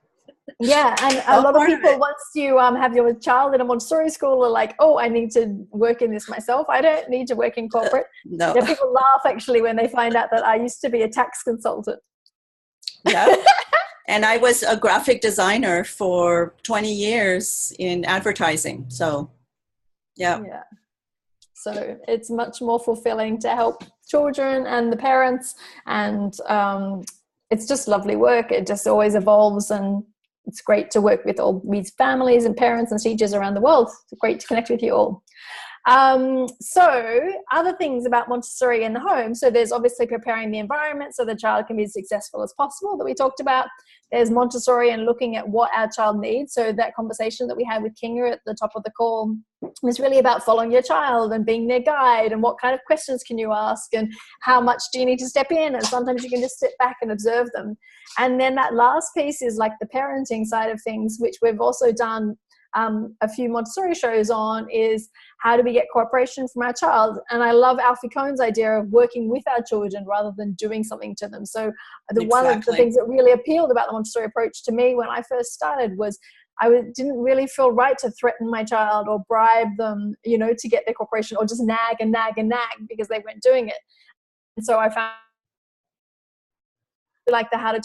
Yeah, and a lot of people, once you have your child in a Montessori school, are like, oh, I need to work in this myself. I don't need to work in corporate. No. Yeah, people laugh actually when they find out that I used to be a tax consultant. Yeah. And I was a graphic designer for 20 years in advertising. So, yeah. Yeah. So it's much more fulfilling to help children and the parents, and it's just lovely work. It just always evolves, and it's great to work with all these families and parents and teachers around the world. It's great to connect with you all. So other things about Montessori in the home. So there's obviously preparing the environment so the child can be as successful as possible that we talked about. There's Montessori and looking at what our child needs. So that conversation that we had with Kinga at the top of the call was really about following your child and being their guide, and what kind of questions can you ask, and how much do you need to step in, and sometimes you can just sit back and observe them. And then that last piece is like the parenting side of things, which we've also done a few Montessori shows on, is how do we get cooperation from our child. And I love Alfie Kohn's idea of working with our children rather than doing something to them. So one of the things that really appealed about the Montessori approach to me when I first started was didn't really feel right to threaten my child or bribe them, to get their cooperation, or just nag and nag and nag because they weren't doing it. And so I found like the how to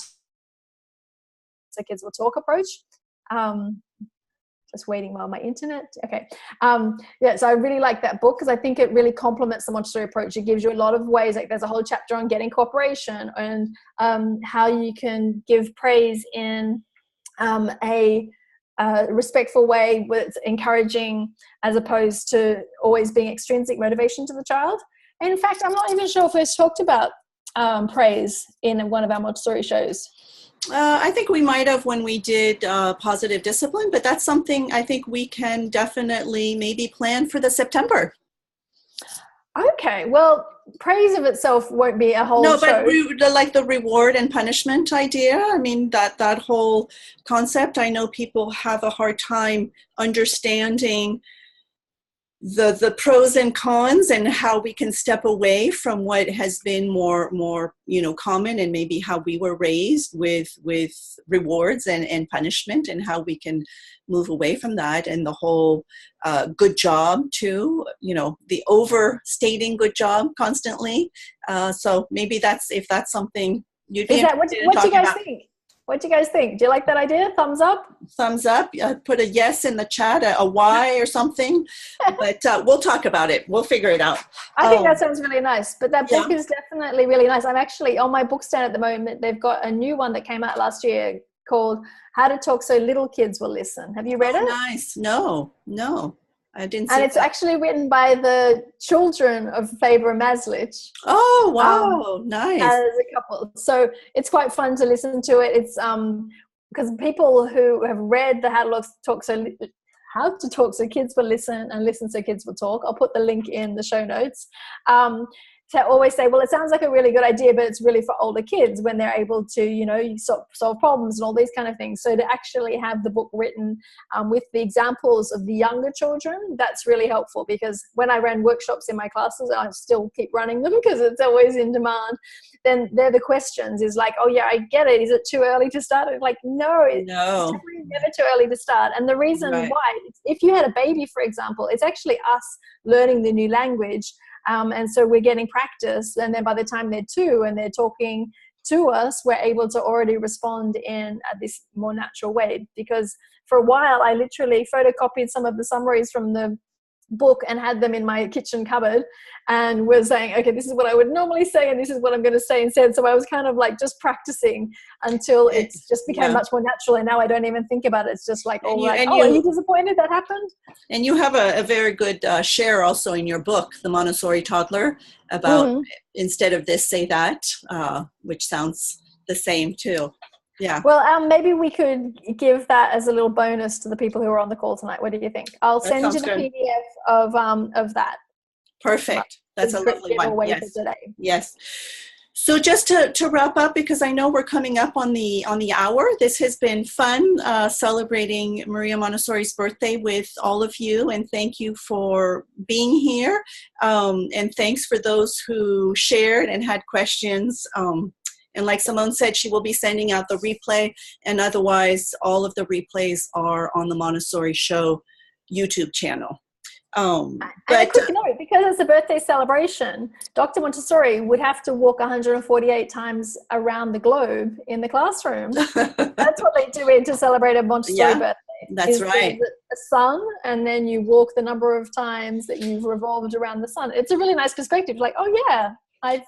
so kids will talk approach. Just waiting while my internet. Okay. So I really like that book because I think it really complements the Montessori approach. It gives you a lot of ways. Like there's a whole chapter on getting cooperation and how you can give praise in a respectful way with encouraging, as opposed to always being extrinsic motivation to the child. And in fact, I'm not even sure if we talked about praise in one of our Montessori shows. I think we might have when we did positive discipline, but that's something I think we can definitely maybe plan for the September. Okay, well, praise of itself won't be a whole show. No, but like the reward and punishment idea, I mean, that whole concept, I know people have a hard time understanding the pros and cons, and how we can step away from what has been more common, and maybe how we were raised with rewards and punishment, and how we can move away from that. And the whole good job too, the overstating good job constantly. So maybe if that's something you'd be interested in talking about. What do you guys think? What do you guys think? Do you like that idea? Thumbs up? Thumbs up. Put a yes in the chat, a Y or something. But we'll talk about it. We'll figure it out. I think that sounds really nice. But that book is definitely really nice. I'm actually on my book stand at the moment. They've got a new one that came out last year called How to Talk So Little Kids Will Listen. Have you read it? Nice. No. I didn't see And it's actually written by the children of Faber and Maslich. Oh, wow. Nice. As a couple. So it's quite fun to listen to it. It's because people who have read the How to Talk So Kids Will Listen and Listen So Kids Will Talk, I'll put the link in the show notes, to always say, well, it sounds like a really good idea, but it's really for older kids when they're able to, solve problems and all these kind of things. So to actually have the book written with the examples of the younger children, that's really helpful, because when I ran workshops in my classes, I still keep running them because it's always in demand. Then they're the questions is like, oh yeah, I get it. Is it too early to start? It's like, no, it's definitely never too early to start. And the reason why, if you had a baby, for example, it's actually us learning the new language. And so we're getting practice, and then by the time they're 2 and they're talking to us, we're able to already respond in this more natural way. Because for a while, I literally photocopied some of the summaries from the book and had them in my kitchen cupboard, and was saying, okay, this is what I would normally say, and this is what I'm going to say instead. So I was kind of like just practicing until it just became much more natural, and now I don't even think about it. It's just like, are you disappointed that happened? And you have a very good share also in your book, The Montessori Toddler, about instead of this, say that, which sounds the same too. Yeah. Well, maybe we could give that as a little bonus to the people who are on the call tonight. What do you think? I'll send you the PDF of that. Perfect. That's a lovely one. Yes. Yes. So just to wrap up, because I know we're coming up on the hour. This has been fun celebrating Maria Montessori's birthday with all of you, and thank you for being here. And thanks for those who shared and had questions. And like Simone said, she will be sending out the replay, and otherwise all of the replays are on the Montessori Show YouTube channel. And a But quick note, because it's a birthday celebration, Dr. Montessori would have to walk 148 times around the globe in the classroom. That's what they do to celebrate a Montessori Yeah, birthday. that's right. There's a sun, and then you walk the number of times that you've revolved around the sun. It's a really nice perspective. Like, oh yeah.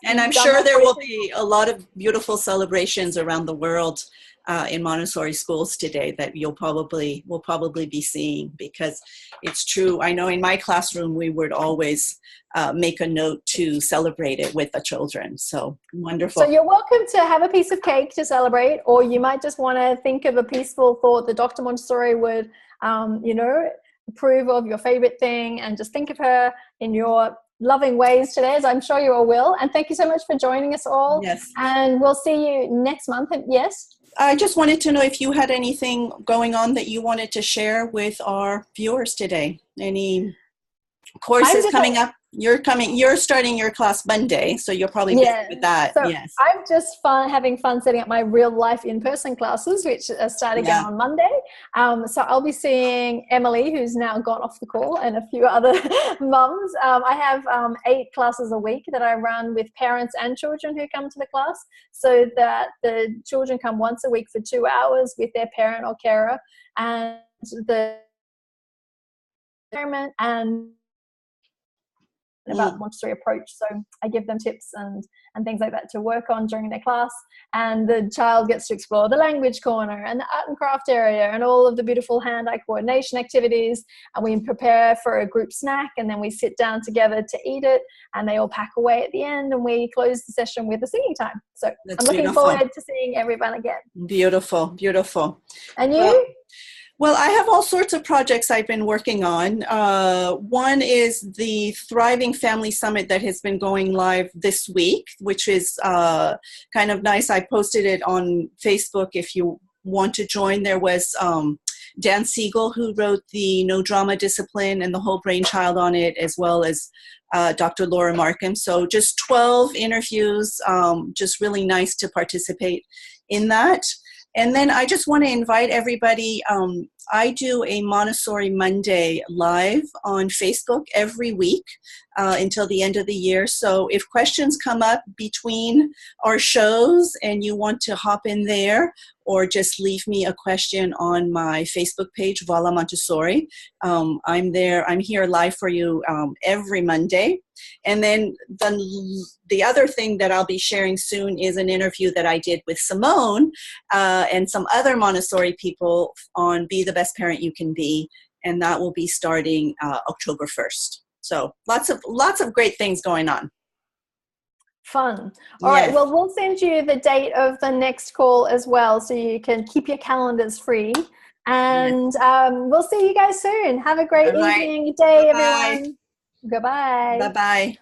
And I'm sure there will be a lot of beautiful celebrations around the world in Montessori schools today that will probably be seeing, because it's true. I know in my classroom we would always make a note to celebrate it with the children. So wonderful. So you're welcome to have a piece of cake to celebrate, or you might just want to think of a peaceful thought that Dr. Montessori would, approve of your favorite thing, and just think of her in your loving ways today, as I'm sure you all will. And thank you so much for joining us all. Yes. And we'll see you next month. Yes? I just wanted to know if you had anything going on that you wanted to share with our viewers today. Any courses coming up? You're starting your class Monday, so you'll probably be with that. So yes. I'm just having fun setting up my real life in-person classes, which start again on Monday. So I'll be seeing Emily, who's now got off the call, and a few other mums. I have 8 classes a week that I run with parents and children who come to the class, so that the children come once a week for 2 hours with their parent or carer, and the environment and about the Montessori approach. So I give them tips and things like that to work on during their class, and the child gets to explore the language corner and the art and craft area and all of the beautiful hand-eye coordination activities, and we prepare for a group snack, and then we sit down together to eat it, and they all pack away at the end, and we close the session with a singing time. So I'm looking forward to seeing everyone again. Beautiful, beautiful. And you? Well, I have all sorts of projects I've been working on. One is the Thriving Family Summit that has been going live this week, which is kind of nice. I posted it on Facebook if you want to join. There was Dan Siegel, who wrote the No Drama Discipline and the Whole Brain Child on it, as well as Dr. Laura Markham. So just 12 interviews, just really nice to participate in that. And then I just want to invite everybody. I do a Montessori Monday live on Facebook every week until the end of the year. So if questions come up between our shows and you want to hop in there, or just leave me a question on my Facebook page, Voila Montessori. I'm there. I'm here live for you every Monday. And then the other thing that I'll be sharing soon is an interview that I did with Simone and some other Montessori people on Be the Best Parent You Can Be, and that will be starting October 1st. So lots of great things going on. Fun. All right. Well, we'll send you the date of the next call as well, so you can keep your calendars free. And we'll see you guys soon. Have a great evening, day, everyone. Goodbye. Bye-bye.